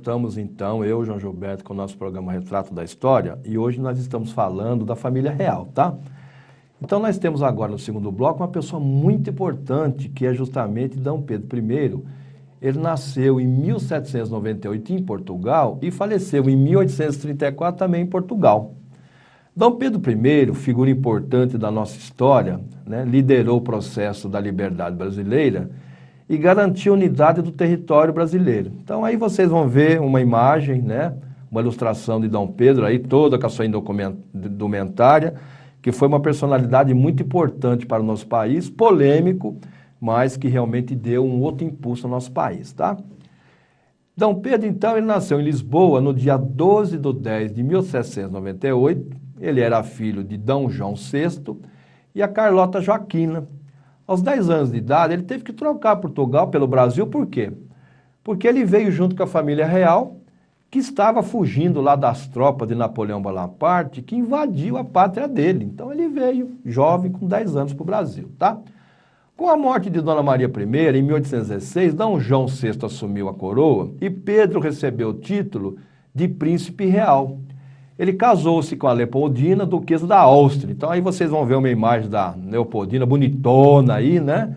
voltamos então, eu, João Gilberto, com o nosso programa Retrato da História, e hoje nós estamos falando da família real, tá? Então nós temos agora no segundo bloco uma pessoa muito importante, que é justamente Dom Pedro I. Ele nasceu em 1798 em Portugal e faleceu em 1834 também em Portugal. Dom Pedro I, figura importante da nossa história, né, liderou o processo da liberdade brasileira e garantiu a unidade do território brasileiro. Então aí vocês vão ver uma imagem, né, uma ilustração de Dom Pedro, aí toda com a sua indumentária, que foi uma personalidade muito importante para o nosso país, polêmico, mas que realmente deu um outro impulso ao nosso país, tá? Dom Pedro, então, ele nasceu em Lisboa no dia 12 de 10 de 1798, ele era filho de D. João VI e a Carlota Joaquina. Aos 10 anos de idade, ele teve que trocar Portugal pelo Brasil, por quê? Porque ele veio junto com a família real, que estava fugindo lá das tropas de Napoleão Bonaparte, que invadiu a pátria dele. Então ele veio, jovem, com 10 anos para o Brasil, tá? Com a morte de Dona Maria I, em 1816, D. João VI assumiu a coroa e Pedro recebeu o título de príncipe real. Ele casou-se com a Leopoldina, duquesa da Áustria. Então aí vocês vão ver uma imagem da Leopoldina, bonitona aí, né?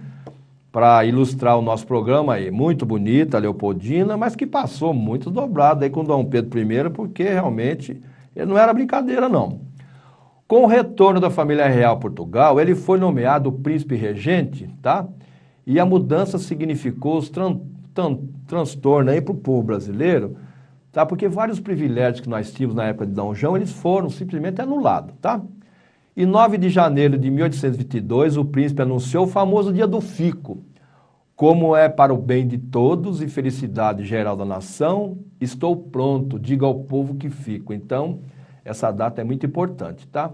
Para ilustrar o nosso programa aí. Muito bonita a Leopoldina, mas que passou muito dobrada aí com Dom Pedro I, porque realmente ele não era brincadeira, não. Com o retorno da família real a Portugal, ele foi nomeado príncipe regente, tá? E a mudança significou os transtornos aí para o povo brasileiro, tá? Porque vários privilégios que nós tínhamos na época de D. João, eles foram simplesmente anulados, tá? Em 9 de janeiro de 1822, o príncipe anunciou o famoso Dia do Fico. Como é para o bem de todos e felicidade geral da nação, estou pronto, diga ao povo que fico. Então, essa data é muito importante, tá?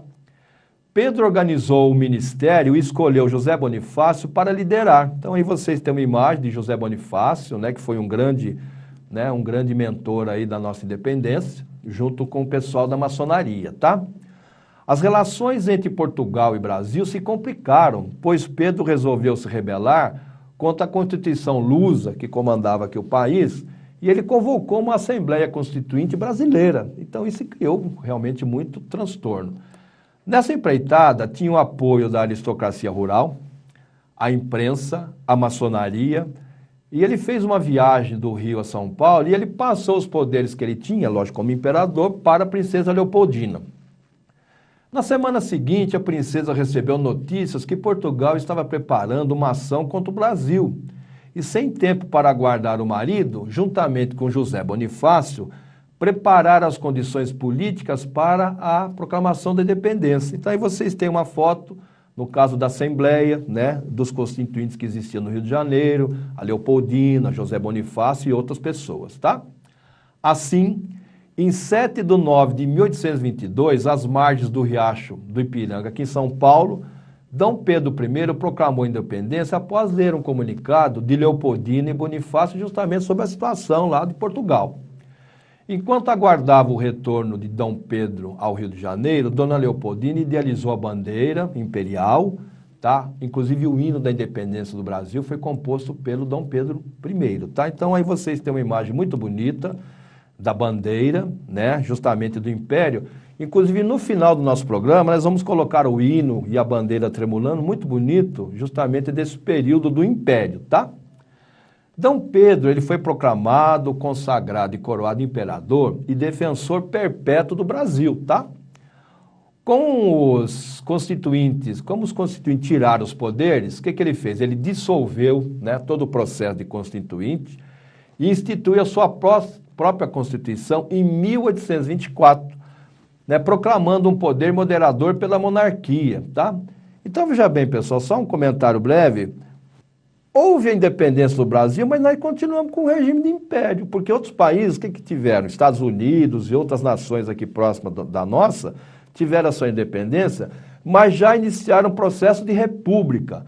Pedro organizou o ministério e escolheu José Bonifácio para liderar. Então, aí vocês têm uma imagem de José Bonifácio, né, que foi um grande mentor aí da nossa independência, junto com o pessoal da maçonaria, tá? As relações entre Portugal e Brasil se complicaram, pois Pedro resolveu se rebelar contra a Constituição Lusa, que comandava aqui o país, e ele convocou uma Assembleia Constituinte brasileira. Então isso criou realmente muito transtorno. Nessa empreitada tinha o apoio da aristocracia rural, a imprensa, a maçonaria, e ele fez uma viagem do Rio a São Paulo e ele passou os poderes que ele tinha, lógico, como imperador, para a princesa Leopoldina. Na semana seguinte, a princesa recebeu notícias que Portugal estava preparando uma ação contra o Brasil. E sem tempo para aguardar o marido, juntamente com José Bonifácio, prepararam as condições políticas para a proclamação da independência. Então aí vocês têm uma foto, no caso da Assembleia, né, dos constituintes que existiam no Rio de Janeiro, a Leopoldina, José Bonifácio e outras pessoas, tá? Assim, em 7 de 9 de 1822, às margens do Riacho do Ipiranga, aqui em São Paulo, Dom Pedro I proclamou a independência após ler um comunicado de Leopoldina e Bonifácio justamente sobre a situação lá de Portugal. Enquanto aguardava o retorno de Dom Pedro ao Rio de Janeiro, Dona Leopoldina idealizou a bandeira imperial, tá? Inclusive o hino da independência do Brasil foi composto pelo Dom Pedro I, tá? Então aí vocês têm uma imagem muito bonita da bandeira, né? Justamente do Império. Inclusive no final do nosso programa nós vamos colocar o hino e a bandeira tremulando, muito bonito, justamente desse período do Império, tá? Dom Pedro, ele foi proclamado, consagrado e coroado imperador e defensor perpétuo do Brasil, tá? Como os constituintes tiraram os poderes, o que ele fez? Ele dissolveu, né, todo o processo de constituinte e instituiu a sua própria Constituição em 1824, né, proclamando um poder moderador pela monarquia, tá? Então, veja bem, pessoal, só um comentário breve. Houve a independência do Brasil, mas nós continuamos com o regime de império, porque outros países, o que tiveram? Estados Unidos e outras nações aqui próximas da nossa, tiveram a sua independência, mas já iniciaram um processo de república.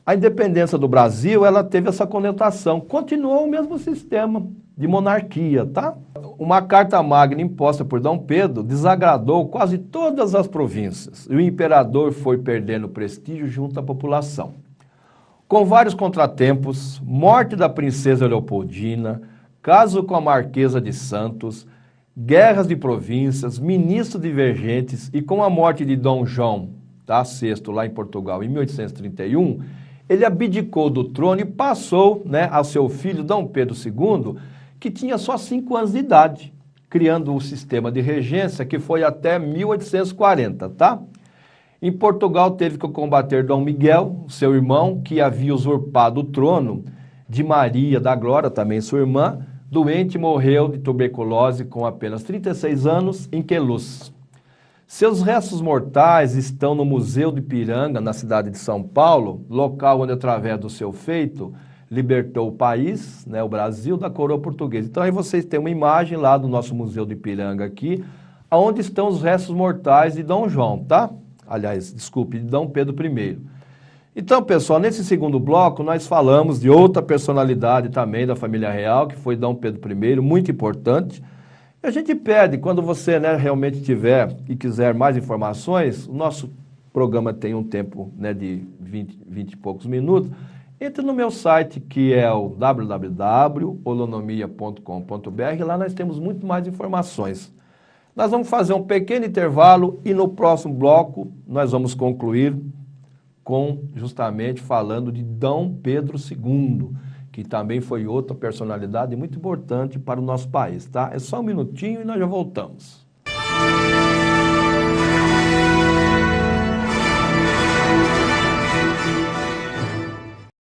A independência do Brasil, ela teve essa conotação, continuou o mesmo sistema de monarquia, tá? Uma carta magna imposta por Dom Pedro desagradou quase todas as províncias, e o imperador foi perdendo prestígio junto à população. Com vários contratempos, morte da princesa Leopoldina, caso com a Marquesa de Santos, guerras de províncias, ministros divergentes e com a morte de Dom João VI lá em Portugal em 1831, ele abdicou do trono e passou, né, ao seu filho Dom Pedro II, que tinha só 5 anos de idade, criando o sistema de regência que foi até 1840, tá? Em Portugal teve que combater Dom Miguel, seu irmão, que havia usurpado o trono de Maria da Glória, também sua irmã, doente, morreu de tuberculose com apenas 36 anos em Queluz. Seus restos mortais estão no Museu do Ipiranga, na cidade de São Paulo, local onde, através do seu feito, libertou o país, né, o Brasil, da coroa portuguesa. Então aí vocês têm uma imagem lá do nosso Museu do Ipiranga aqui, onde estão os restos mortais de Dom João, tá? Aliás, desculpe, de Dom Pedro I. Então, pessoal, nesse segundo bloco nós falamos de outra personalidade também da família real, que foi Dom Pedro I, muito importante. E a gente pede, quando você, né, realmente tiver e quiser mais informações, o nosso programa tem um tempo, né, de 20 e poucos minutos, entre no meu site, que é o www.holonomia.com.br, lá nós temos muito mais informações. Nós vamos fazer um pequeno intervalo e no próximo bloco nós vamos concluir com justamente falando de Dom Pedro II, que também foi outra personalidade muito importante para o nosso país, tá? É só um minutinho e nós já voltamos.